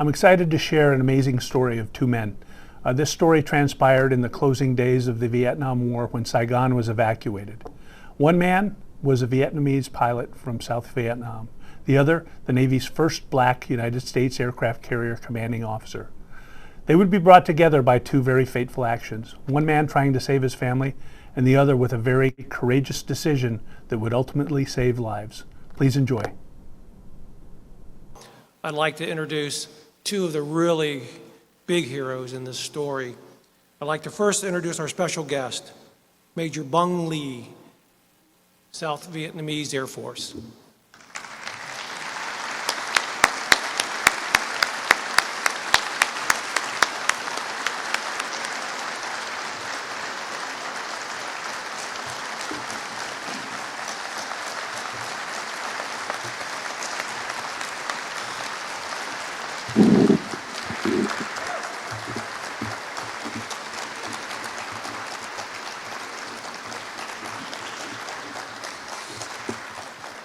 I'm excited to share an amazing story of two men. This story transpired in the closing days of the Vietnam War when Saigon was evacuated. One man was a Vietnamese pilot from South Vietnam. The other, the Navy's first black United States aircraft carrier commanding officer. They would be brought together by two very fateful actions, one man trying to save his family, and the other with a very courageous decision that would ultimately save lives. Please enjoy. I'd like to introduce two of the really big heroes in this story. I'd like to first introduce our special guest, Major Bung Lee, South Vietnamese Air Force.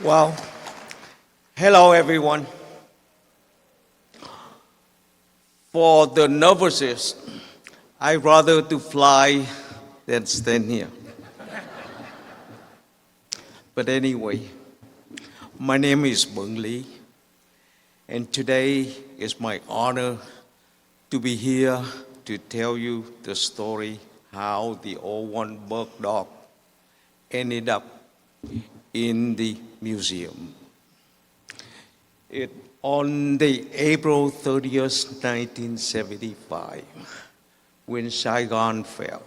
Well, hello everyone. For the novices, I'd rather to fly than stand here. But anyway, my name is Bung Lee, and today is my honor to be here to tell you the story how the Overboard dog ended up in the museum. On the April 30th, 1975, when Saigon fell,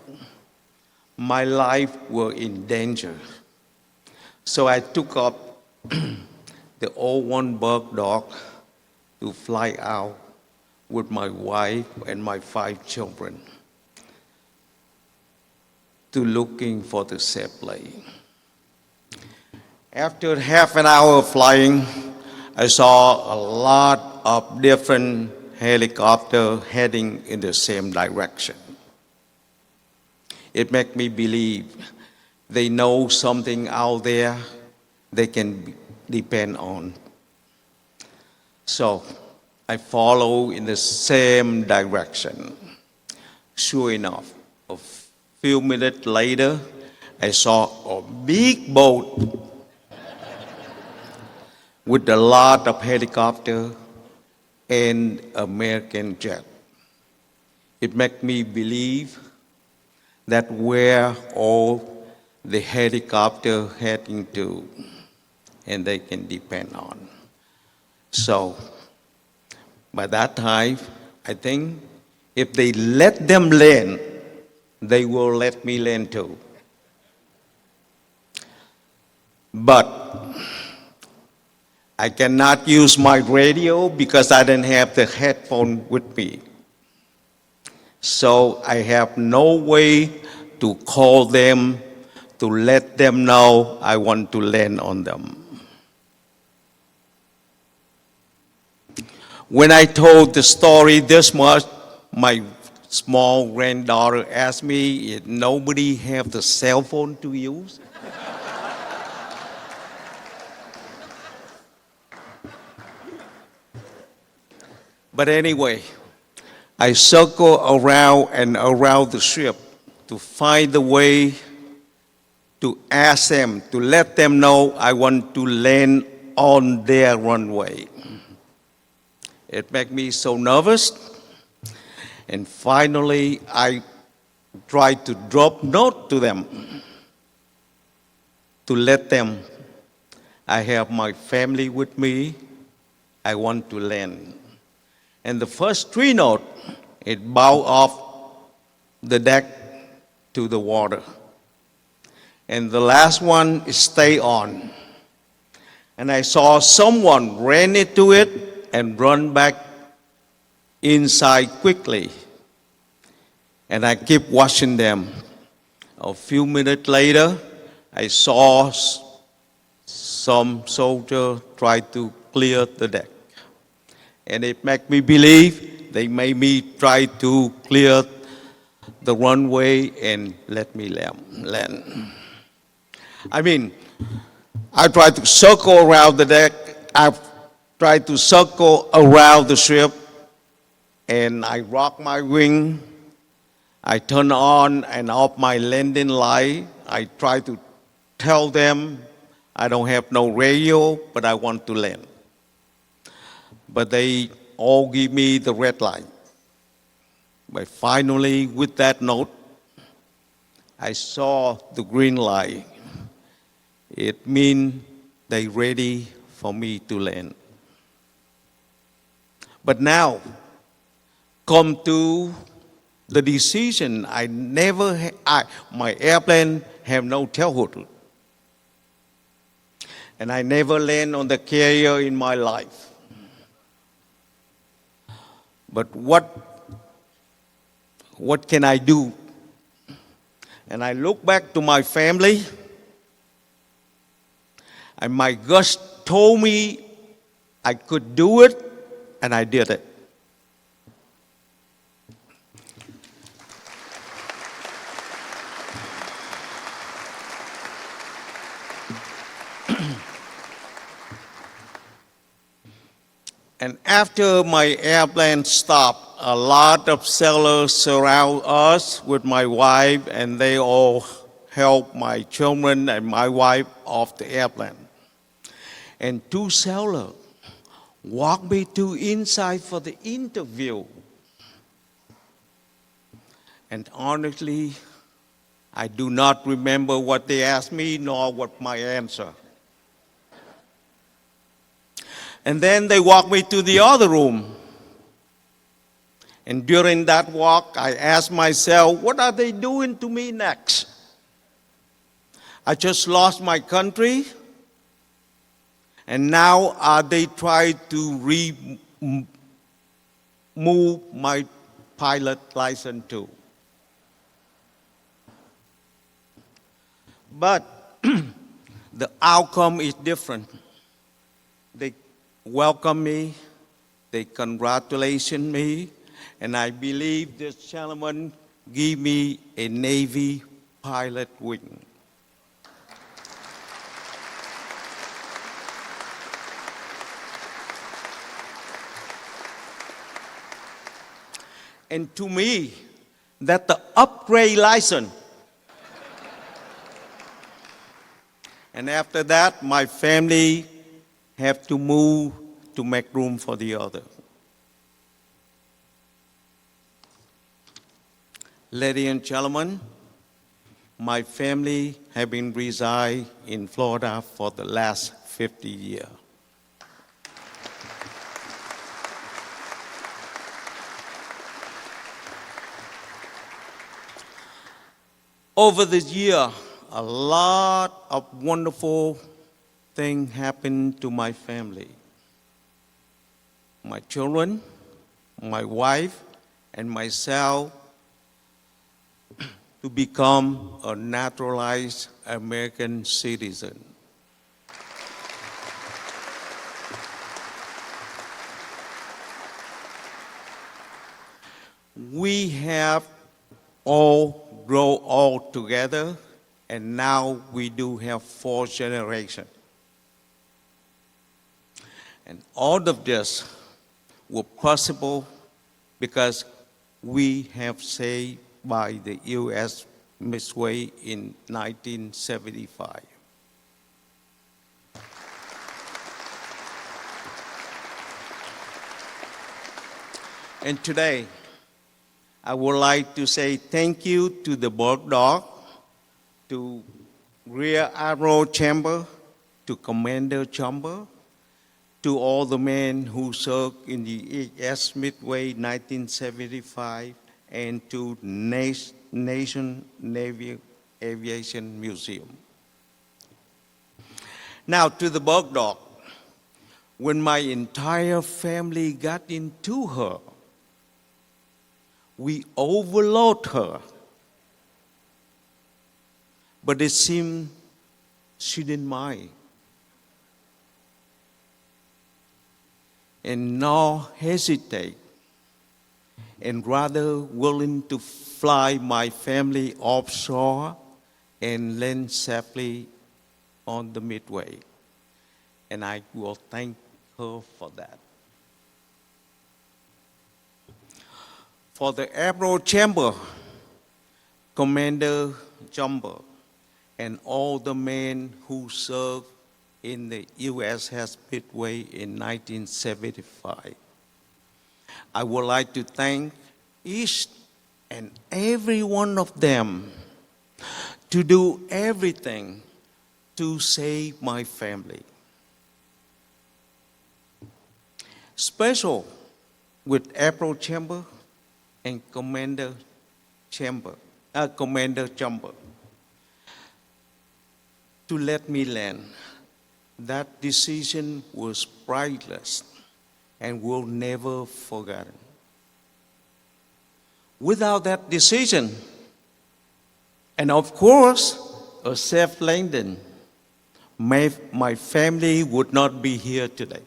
my life was in danger. So I took up the Overboard dog to fly out with my wife and my 5 children to looking for the safe plane. After half an hour of flying, I saw a lot of different helicopters heading in the same direction. It made me believe they know something out there they can depend on. So I follow in the same direction. Sure enough, a few minutes later, I saw a big boat with a lot of helicopter and American jet. It made me believe that where all the helicopter heading to, and they can depend on. So by that time, I think if they let them land, they will let me land too. But I cannot use my radio because I didn't have the headphone with me. So I have no way to call them to let them know I want to land on them. When I told the story this much, my small granddaughter asked me if nobody have the cell phone to use. But anyway, I circle around and around the ship to find the way to ask them, to let them know I want to land on their runway. It made me so nervous. And finally, I tried to drop note to them to let them, I have my family with me, I want to land. And the first 3 notes, it bowed off the deck to the water. And the last one is stay on. And I saw someone ran into it and run back inside quickly. And I keep watching them. A few minutes later, I saw some soldier try to clear the deck. And it made me believe they made me try to clear the runway and let me land. I mean, I tried to circle around the deck. I tried to circle around the ship and I rock my wing. I turn on and off my landing light. I try to tell them I don't have no radio, but I want to land. But they all give me the red light. But finally, with that note, I saw the green light. It means they ready for me to land. But now, come to the decision. My airplane have no tailhood. And I never land on the carrier in my life. But what can I do? And I look back to my family, and my gut told me I could do it, and I did it. And after my airplane stopped, a lot of sailors surround us with my wife, and they all help my children and my wife off the airplane. And two sailors walked me to inside for the interview. And honestly, I do not remember what they asked me nor what my answer. And then they walked me to the other room. And during that walk, I asked myself, what are they doing to me next? I just lost my country, and now are they trying to remove my pilot license too? But the outcome is different. They welcome me, they congratulate me, and I believe this gentleman gave me a Navy pilot wing. And to me, that's the upgrade license. And after that, my family have to move to make room for the other. Ladies and gentlemen, my family have been reside in Florida for the last 50 years. Over this year, a lot of wonderful things happened to my family. My children, my wife, and myself to become a naturalized American citizen. We have all grown all together, and now we do have 4 generations. And all of this was possible because we have saved by the U.S. Midway in 1975. And today, I would like to say thank you to the Board Dog, to Rear Admiral Chambers, to Commander Chambers, to all the men who served in the U.S. Midway 1975, and to National Naval Aviation Museum. Now to the Board Dog. When my entire family got into her, we overload her. But it seemed she didn't mind. And nor hesitate, and rather willing to fly my family offshore and land safely on the Midway. And I will thank her for that. for the Admiral Chambers, Commander Chambers, and all the men who served in the USS Midway in 1975. I would like to thank each and every one of them to do everything to save my family. Special with Admiral Chambers and Commander Chambers, to let me land. That decision was priceless and will never forgotten. Without that decision, and of course, a safe landing, my family would not be here today.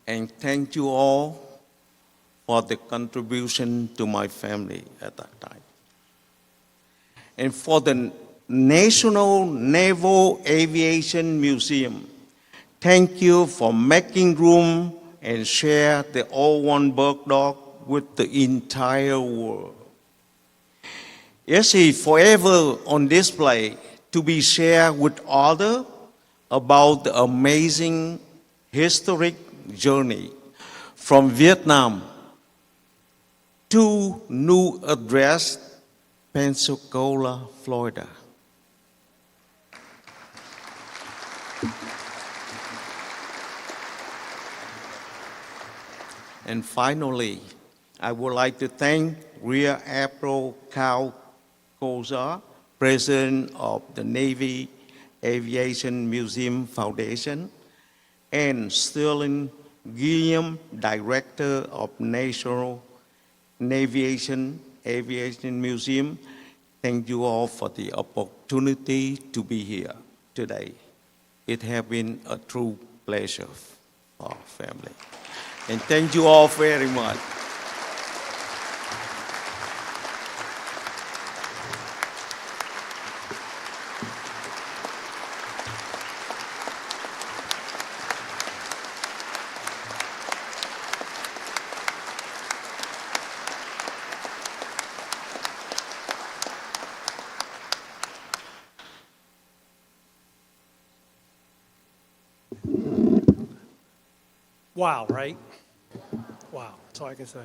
And thank you all for the contribution to my family at that time. And for the National Naval Aviation Museum, thank you for making room and share the O1 bird dog with the entire world. Yes, it's forever on display to be shared with others about the amazing historic journey from Vietnam to New Address, Pensacola, Florida. And finally, I would like to thank Rear Admiral Carl Kozar, President of the Navy Aviation Museum Foundation, and Sterling Gilliam, Director of National Naval Aviation Museum. Thank you all for the opportunity to be here today. It has been a true pleasure for our family. And thank you all very much. Wow, right? Wow, that's all I can say.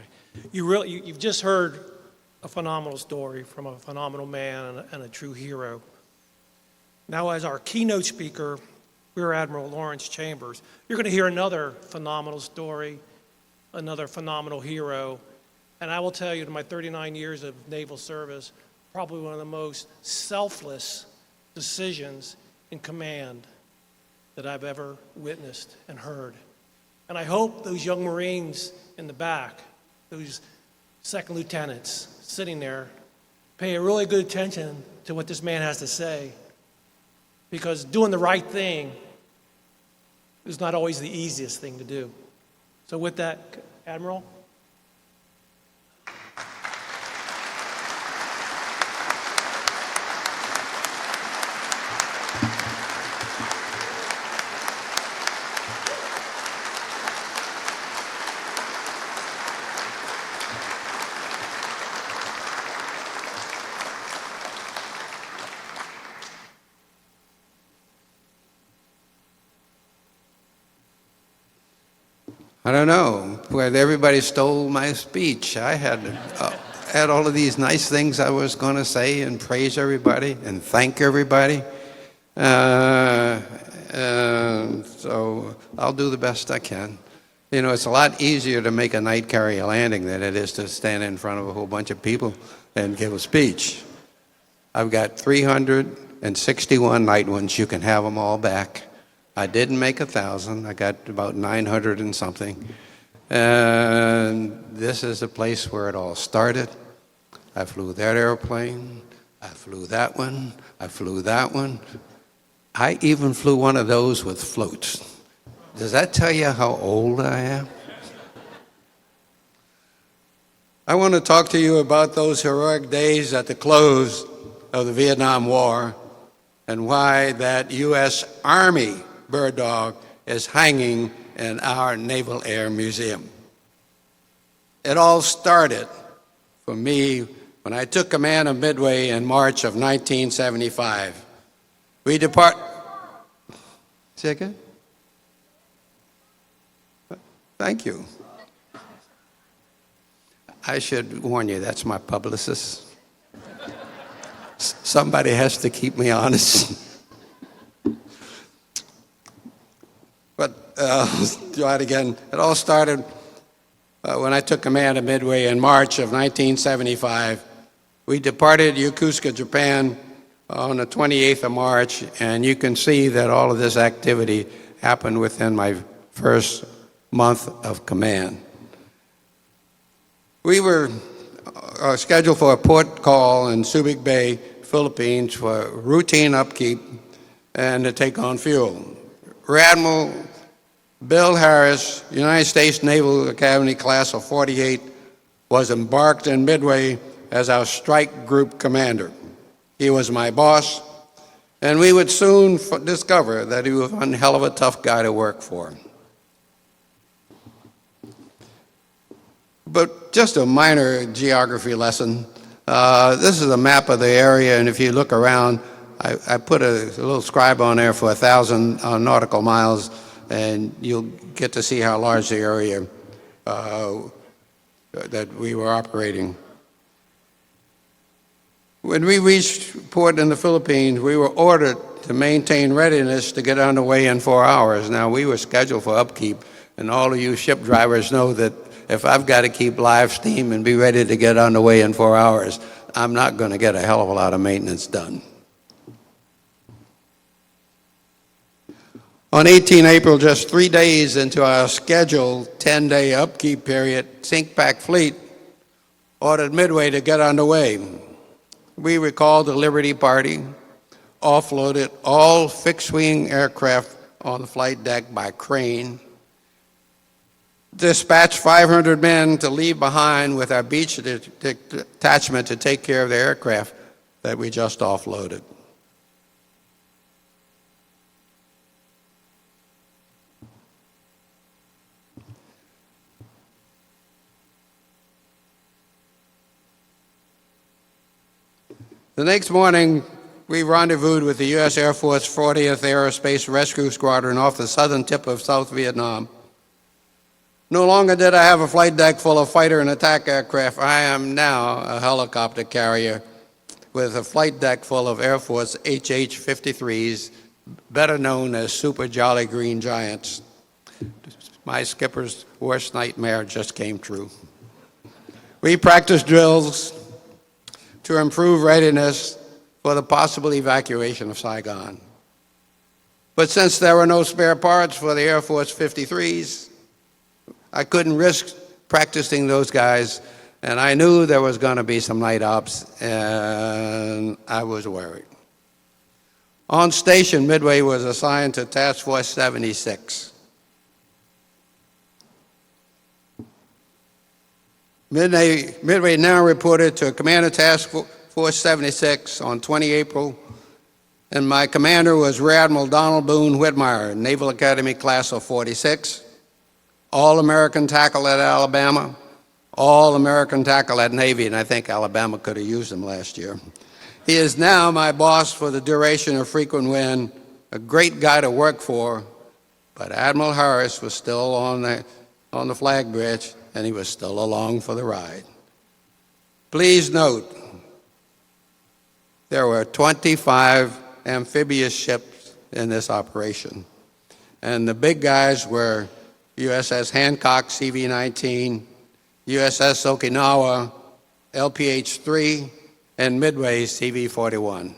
You've just heard a phenomenal story from a phenomenal man and a true hero. Now, as our keynote speaker, Rear Admiral Lawrence Chambers, you're going to hear another phenomenal story, another phenomenal hero. And I will tell you, in my 39 years of naval service, probably one of the most selfless decisions in command that I've ever witnessed and heard. And I hope those young Marines in the back, those second lieutenants sitting there, pay a really good attention to what this man has to say, because doing the right thing is not always the easiest thing to do. So with that, Admiral. I don't know, but everybody stole my speech. I had all of these nice things I was going to say and praise everybody and thank everybody. So I'll do the best I can. You know, it's a lot easier to make a night carrier landing than it is to stand in front of a whole bunch of people and give a speech. I've got 361 night ones. You can have them all back. I didn't make 1,000. I got about 900 and something. And this is the place where it all started. I flew that airplane. I flew that one. I flew that one. I even flew one of those with floats. Does that tell you how old I am? I want to talk to you about those heroic days at the close of the Vietnam War and why that U.S. Army bird dog is hanging in our Naval Air Museum. It all started for me when I took command of Midway in March of 1975. We depart. Say again? Thank you. I should warn you, that's my publicist. Somebody has to keep me honest. But try it again. It all started when I took command of Midway in March of 1975. We departed Yokosuka, Japan on the 28th of March, and you can see that all of this activity happened within my first month of command. We were scheduled for a port call in Subic Bay, Philippines, for routine upkeep and to take on fuel. Rear Admiral Bill Harris, United States Naval Academy class of 48, was embarked in Midway as our strike group commander. He was my boss, and we would soon discover that he was one hell of a tough guy to work for. But just a minor geography lesson. This is a map of the area, and if you look around, I put a little scribe on there for 1,000 nautical miles, and you'll get to see how large the area that we were operating. When we reached port in the Philippines, we were ordered to maintain readiness to get underway in 4 hours. Now, we were scheduled for upkeep, and all of you ship drivers know that if I've got to keep live steam and be ready to get underway in 4 hours, I'm not going to get a hell of a lot of maintenance done. On 18 April, just 3 days into our scheduled 10-day upkeep period, Sink-Pack Fleet ordered Midway to get underway. We recalled the Liberty Party, offloaded all fixed-wing aircraft on the flight deck by crane, dispatched 500 men to leave behind with our beach detachment to take care of the aircraft that we just offloaded. The next morning, we rendezvoused with the U.S. Air Force 40th Aerospace Rescue Squadron off the southern tip of South Vietnam. No longer did I have a flight deck full of fighter and attack aircraft. I am now a helicopter carrier with a flight deck full of Air Force HH-53s, better known as Super Jolly Green Giants. My skipper's worst nightmare just came true. We practiced drills to improve readiness for the possible evacuation of Saigon. But since there were no spare parts for the Air Force 53s, I couldn't risk practicing those guys, and I knew there was going to be some night ops, and I was worried. On station, Midway was assigned to Task Force 76. Midway now reported to Commander Task Force 76 on 20 April, and my commander was Rear Admiral Donald Boone Whitmire, Naval Academy class of 46, All-American tackle at Alabama, All-American tackle at Navy, and I think Alabama could have used him last year. He is now my boss for the duration of frequent wind, a great guy to work for, but Admiral Harris was still on the flag bridge, and he was still along for the ride. Please note, there were 25 amphibious ships in this operation, and the big guys were USS Hancock CV-19, USS Okinawa LPH-3, and Midway CV-41.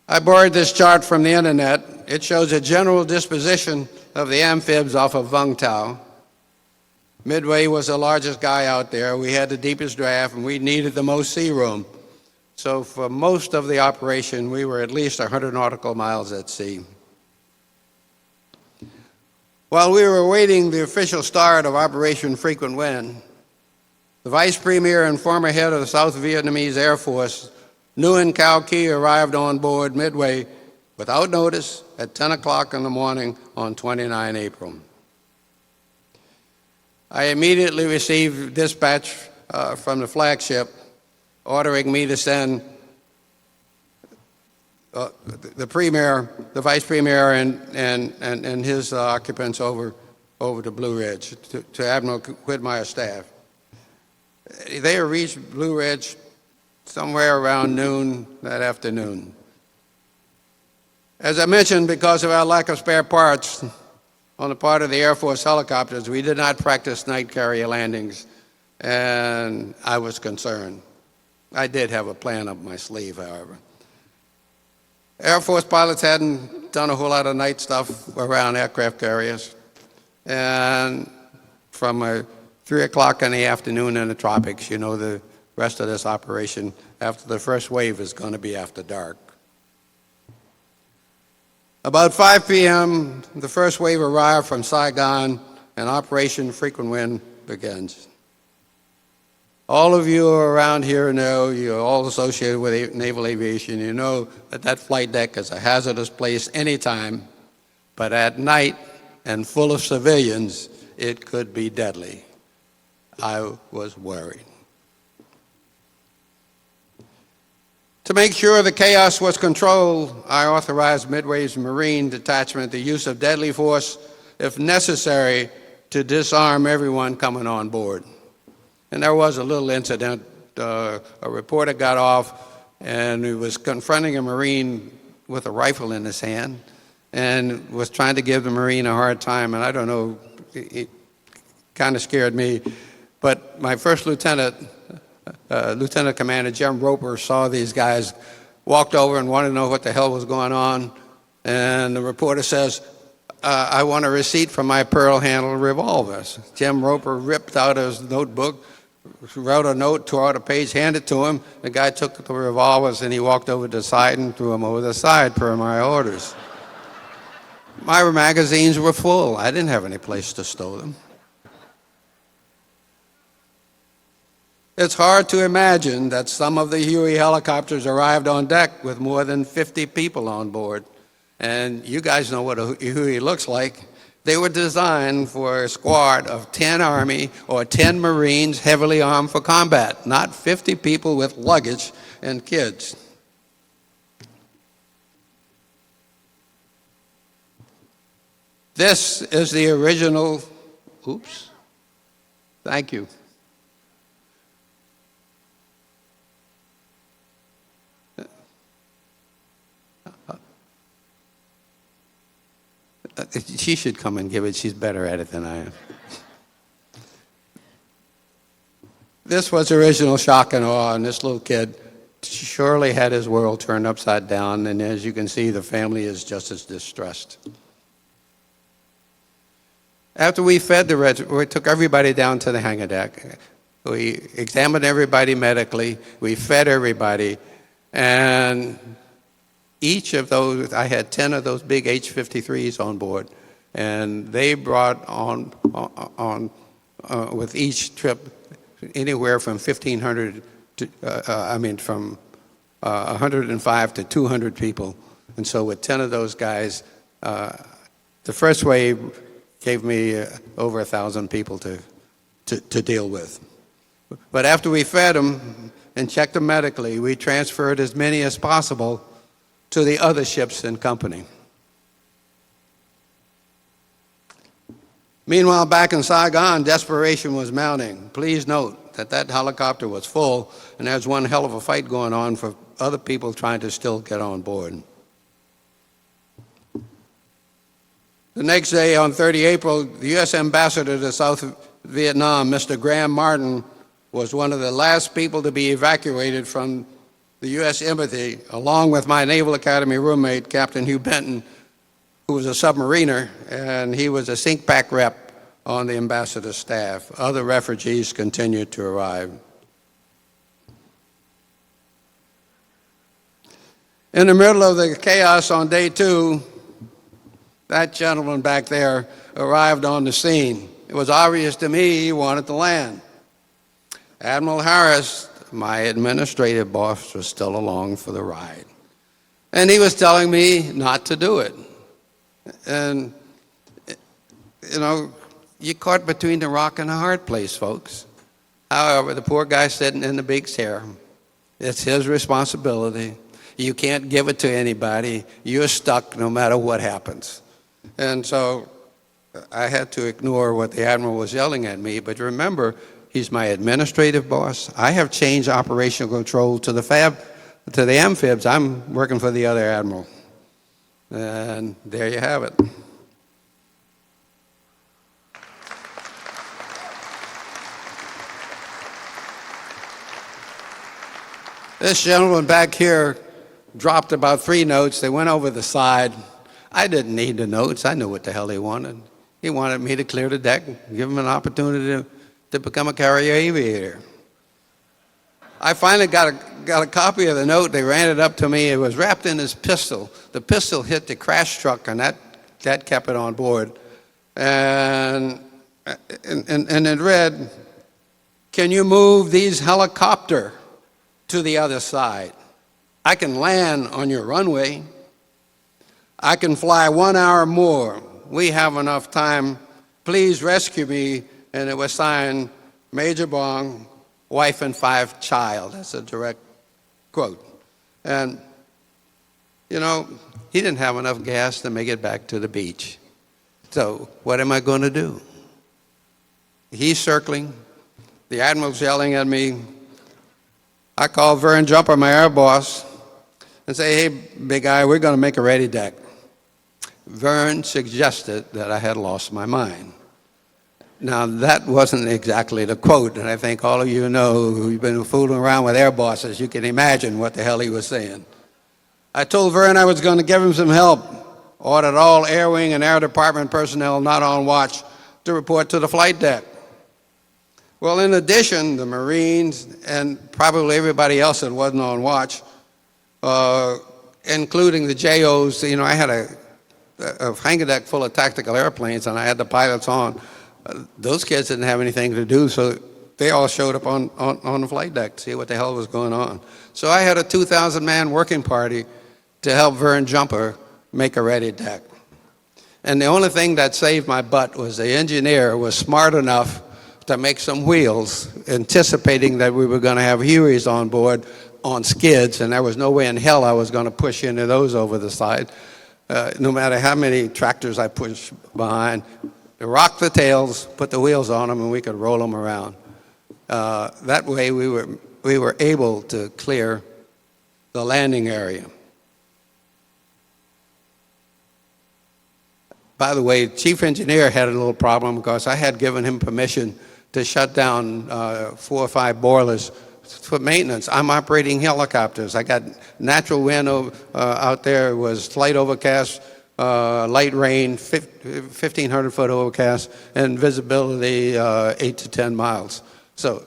I borrowed this chart from the internet. It shows a general disposition of the amphibs off of Vung Tau. Midway was the largest guy out there. We had the deepest draft, and we needed the most sea room. So for most of the operation, we were at least 100 nautical miles at sea. While we were awaiting the official start of Operation Frequent Wind, the Vice Premier and former head of the South Vietnamese Air Force, Nguyen Cao Ky, arrived on board Midway without notice at 10 o'clock in the morning on 29 April. I immediately received dispatch from the flagship ordering me to send the premier, the vice premier, and his occupants over to Blue Ridge, to Admiral Whitmire's staff. They reached Blue Ridge somewhere around noon that afternoon. As I mentioned, because of our lack of spare parts on the part of the Air Force helicopters, we did not practice night carrier landings, and I was concerned. I did have a plan up my sleeve, however. Air Force pilots hadn't done a whole lot of night stuff around aircraft carriers, and from 3 o'clock in the afternoon in the tropics, you know the rest of this operation after the first wave is going to be after dark. About 5 p.m., the first wave arrived from Saigon, and Operation Frequent Wind begins. All of you around here know, you're all associated with naval aviation, you know that that flight deck is a hazardous place anytime, but at night and full of civilians, it could be deadly. I was worried. To make sure the chaos was controlled, I authorized Midway's Marine Detachment the use of deadly force if necessary to disarm everyone coming on board. And there was a little incident. A reporter got off and he was confronting a Marine with a rifle in his hand and was trying to give the Marine a hard time. And I don't know, it kind of scared me. But my first lieutenant, Lieutenant Commander Jim Roper, saw these guys, walked over and wanted to know what the hell was going on. And the reporter says, I want a receipt for my pearl-handled revolvers. Jim Roper ripped out his notebook, wrote a note, tore out a page, handed it to him. The guy took the revolvers and he walked over to the side and threw them over the side per my orders. My magazines were full. I didn't have any place to stow them. It's hard to imagine that some of the Huey helicopters arrived on deck with more than 50 people on board. And you guys know what a Huey looks like. They were designed for a squad of 10 Army or 10 Marines heavily armed for combat, not 50 people with luggage and kids. This is the original, oops, thank you. She should come and give it. She's better at it than I am. This was original shock and awe, and this little kid surely had his world turned upside down, and as you can see, the family is just as distressed. After we fed we took everybody down to the hangar deck. We examined everybody medically. We fed everybody, and each of those, I had 10 of those big H-53s on board, and they brought on with each trip anywhere from 1,500 to, from 105 to 200 people. And so with 10 of those guys, the first wave gave me over 1,000 people to deal with. But after we fed them and checked them medically, we transferred as many as possible to the other ships in company. Meanwhile, back in Saigon, desperation was mounting. Please note that that helicopter was full, and there's one hell of a fight going on for other people trying to still get on board. The next day, on 30 April, the U.S. Ambassador to South Vietnam, Mr. Graham Martin, was one of the last people to be evacuated from the U.S. Embassy, along with my Naval Academy roommate, Captain Hugh Benton, who was a submariner, and he was a sink pack rep on the ambassador's staff. Other refugees continued to arrive. In the middle of the chaos on day 2, that gentleman back there arrived on the scene. It was obvious to me he wanted to land. Admiral Harris, my administrative boss, was still along for the ride. And he was telling me not to do it. And, you know, you're caught between the rock and the hard place, folks. However, the poor guy sitting in the big chair, it's his responsibility. You can't give it to anybody. You're stuck no matter what happens. And so I had to ignore what the Admiral was yelling at me. But remember, he's my administrative boss. I have changed operational control to the amphibs. I'm working for the other Admiral. And there you have it. This gentleman back here dropped about 3 notes. They went over the side. I didn't need the notes. I knew what the hell he wanted. He wanted me to clear the deck, give him an opportunity to become a carrier aviator. I finally got a copy of the note. They ran it up to me. It was wrapped in his pistol. The pistol hit the crash truck, and that kept it on board. And it read, "Can you move these helicopter to the other side? I can land on your runway. I can fly 1 hour more. We have enough time. Please rescue me." And it was signed, Major Bung, wife and 5 child. That's a direct quote. And, you know, he didn't have enough gas to make it back to the beach. So what am I going to do? He's circling. The Admiral's yelling at me. I called Vern Jumper, my air boss, and say, "Hey, big guy, we're going to make a ready deck." Vern suggested that I had lost my mind. Now, that wasn't exactly the quote, and I think all of you know who've been fooling around with air bosses, you can imagine what the hell he was saying. I told Vern I was going to give him some help, ordered all Air Wing and Air Department personnel not on watch to report to the flight deck. Well, in addition, the Marines and probably everybody else that wasn't on watch, including the JOs, you know, I had a hangar deck full of tactical airplanes, and I had the pilots on. Those kids didn't have anything to do, so they all showed up on the flight deck to see what the hell was going on. So I had a 2,000-man working party to help Vern Jumper make a ready deck. And the only thing that saved my butt was the engineer was smart enough to make some wheels, anticipating that we were going to have Hueys on board on skids, and there was no way in hell I was going to push into those over the side. No matter how many tractors I pushed behind, rock the tails, put the wheels on them, and we could roll them around. That way we were able to clear the landing area. By the way, Chief Engineer had a little problem because I had given him permission to shut down 4 or 5 boilers for maintenance. I'm operating helicopters. I got natural wind out there. It was slight overcast, light rain, 1,500 foot overcast, and visibility 8 to 10 miles. So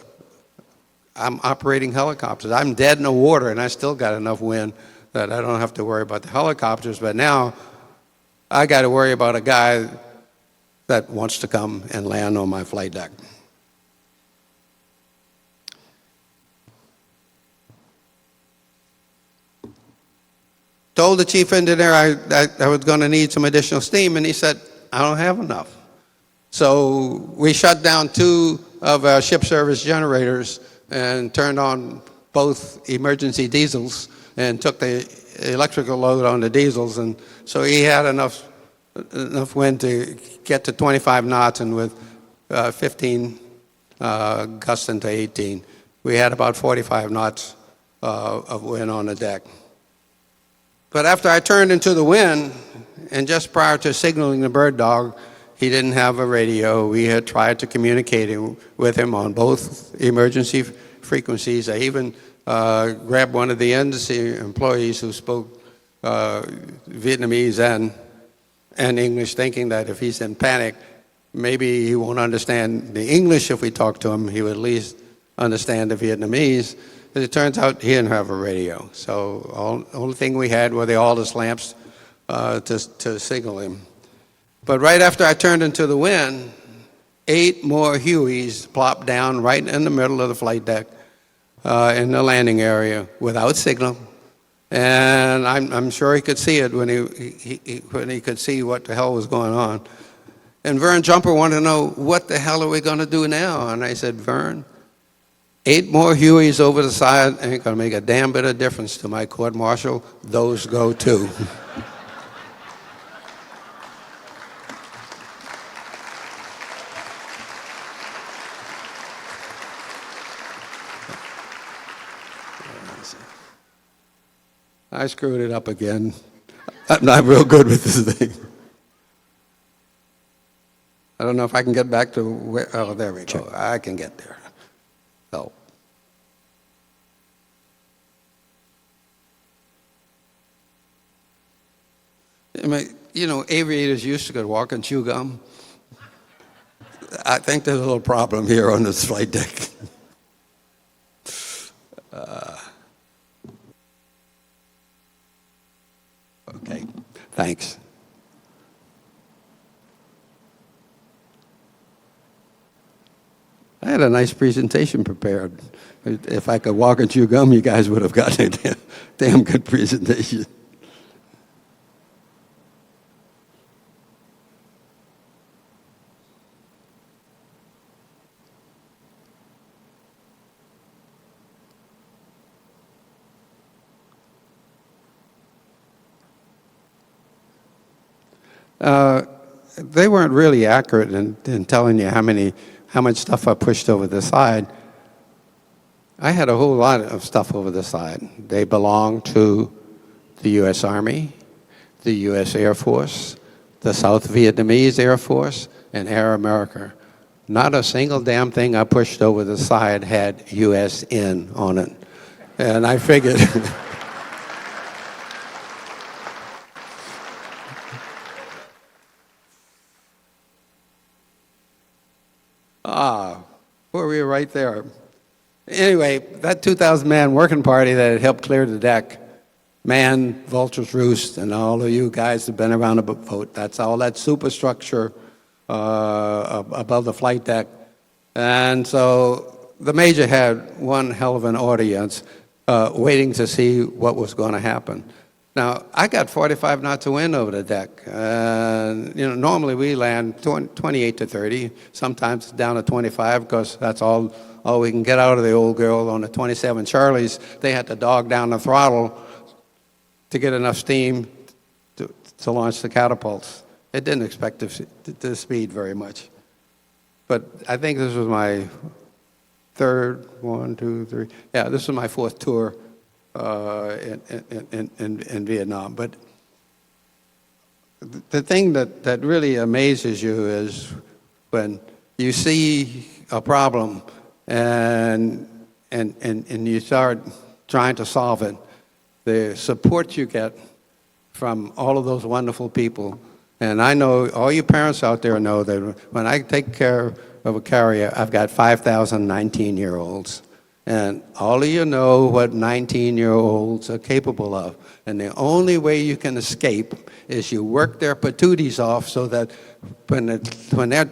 I'm operating helicopters. I'm dead in the water, and I still got enough wind that I don't have to worry about the helicopters. But now I got to worry about a guy that wants to come and land on my flight deck. Told the chief engineer I was going to need some additional steam, and he said, "I don't have enough." So we shut down 2 of our ship service generators and turned on both emergency diesels and took the electrical load on the diesels, and so he had enough wind to get to 25 knots, and with 15 gusts into 18, we had about 45 knots of wind on the deck. But after I turned into the wind, and just prior to signaling the bird dog, he didn't have a radio. We had tried to communicate with him on both emergency frequencies. I even grabbed one of the embassy employees who spoke Vietnamese and English, thinking that if he's in panic, maybe he won't understand the English if we talk to him. He would at least understand the Vietnamese. But it turns out he didn't have a radio. So the only thing we had were the Aldous lamps to signal him. But right after I turned into the wind, 8 more Hueys plopped down right in the middle of the flight deck in the landing area without signal. And I'm sure he could see it when he could see what the hell was going on. And Vern Jumper wanted to know, what the hell are we going to do now? And I said, Vern, 8 more Hueys over the side ain't going to make a damn bit of difference to my court-martial. Those go too. I screwed it up again. I'm not real good with this thing. I don't know if I can get back to where, oh, there we go. I can get there. Oh. I mean, you know, aviators used to go walk and chew gum. I think there's a little problem here on this flight deck. Okay, thanks. I had a nice presentation prepared. If I could walk and chew gum, you guys would have gotten a damn good presentation. They weren't really accurate in telling you how much stuff I pushed over the side. I had a whole lot of stuff over the side. They belonged to the U.S. Army, the U.S. Air Force, the South Vietnamese Air Force, and Air America. Not a single damn thing I pushed over the side had USN on it. And I figured... we were right there. Anyway, that 2,000-man working party that had helped clear the deck, man, Vulture's Roost, and all of you guys have been around the boat, that's all that superstructure above the flight deck. And so the Major had one hell of an audience waiting to see what was going to happen. Now, I got 45 knots of wind over the deck. You know, normally we land 28 to 30, sometimes down to 25, because that's all we can get out of the old girl. On the 27 Charlies, they had to dog down the throttle to get enough steam to launch the catapults. It didn't expect the speed very much. But I think this was my third, 1, 2, 3, yeah, this was my 4th tour in Vietnam. But the thing that really amazes you is when you see a problem and you start trying to solve it, the support you get from all of those wonderful people. And I know all you parents out there know that when I take care of a carrier, I've got 5,000 19-year-olds. And all of you know what 19-year-olds are capable of. And the only way you can escape is you work their patooties off so that when they're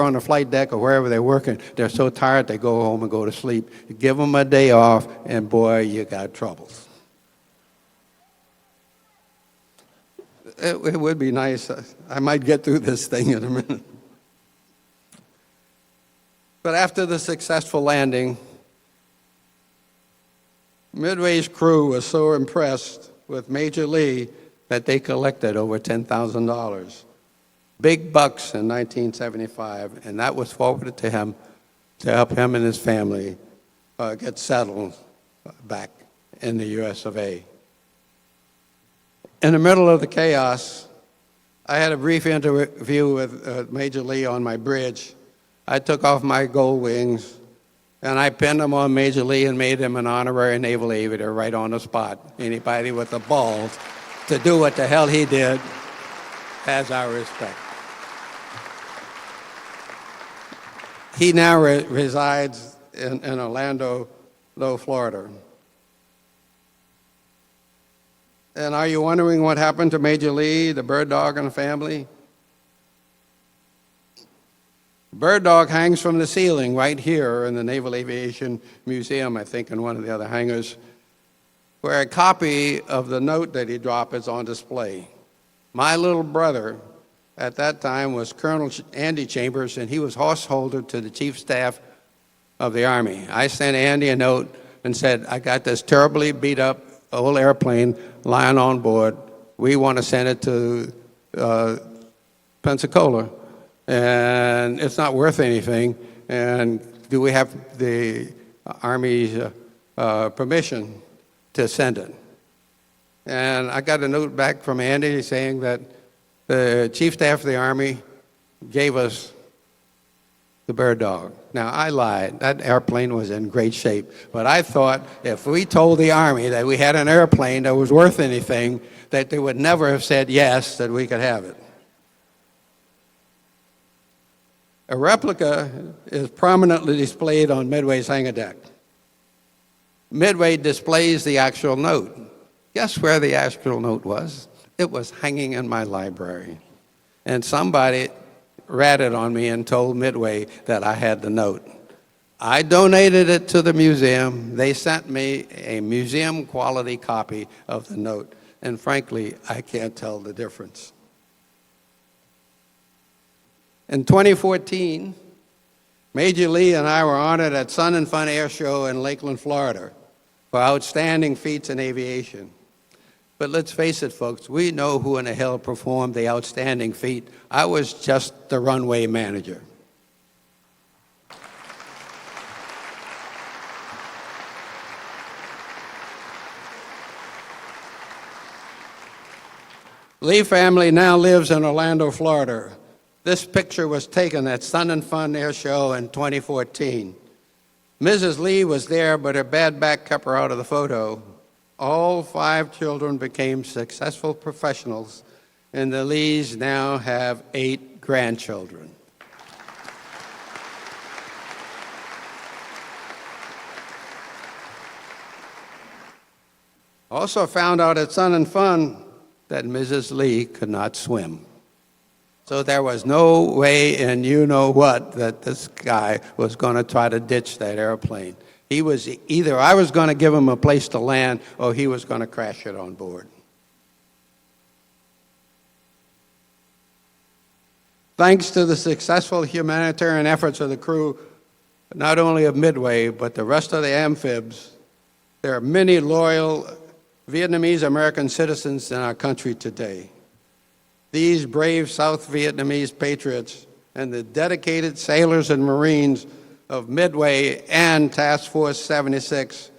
on the flight deck or wherever they're working, they're so tired they go home and go to sleep. You give them a day off, and boy, you got troubles. It would be nice. I might get through this thing in a minute. But after the successful landing, Midway's crew was so impressed with Major Lee that they collected over $10,000. Big bucks in 1975, and that was forwarded to him to help him and his family get settled back in the US of A. In the middle of the chaos, I had a brief interview with Major Lee on my bridge. I took off my gold wings, and I pinned them on Major Lee and made him an honorary naval aviator right on the spot. Anybody with the balls to do what the hell he did has our respect. He now resides in Orlando, Florida. And are you wondering what happened to Major Lee, the bird dog, and the family? Bird dog hangs from the ceiling right here in the Naval Aviation Museum, I think, in one of the other hangars. where a copy of the note that he dropped is on display. My little brother at that time was Colonel Andy Chambers, and he was horse holder to the Chief Staff of the Army. I sent Andy a note and said, I got this terribly beat up old airplane lying on board. We want to send it to Pensacola, and it's not worth anything. And do we have the Army's permission to send it? And I got a note back from Andy saying that the Chief Staff of the Army gave us the Bird Dog. Now, I lied. That airplane was in great shape. But I thought if we told the Army that we had an airplane that was worth anything, that they would never have said yes, that we could have it. A replica is prominently displayed on Midway's hangar deck. Midway displays the actual note. Guess where the actual note was? It was hanging in my library. And somebody ratted on me and told Midway that I had the note. I donated it to the museum. They sent me a museum quality copy of the note. And frankly, I can't tell the difference. In 2014, Major Lee and I were honored at Sun and Fun Air Show in Lakeland, Florida, for outstanding feats in aviation. But let's face it, folks, we know who in the hell performed the outstanding feat. I was just the runway manager. Lee family now lives in Orlando, Florida. This picture was taken at Sun and Fun Air Show in 2014. Mrs. Lee was there, but her bad back kept her out of the photo. All 5 children became successful professionals, and the Lees now have 8 grandchildren. Also found out at Sun and Fun that Mrs. Lee could not swim. So there was no way in you-know-what that this guy was going to try to ditch that airplane. He was either I was going to give him a place to land or he was going to crash it on board. Thanks to the successful humanitarian efforts of the crew, not only of Midway, but the rest of the amphibs, there are many loyal Vietnamese American citizens in our country today. These brave South Vietnamese patriots and the dedicated sailors and Marines of Midway and Task Force 76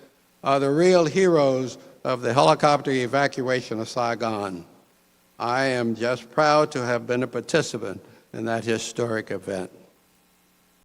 are the real heroes of the helicopter evacuation of Saigon. I am just proud to have been a participant in that historic event.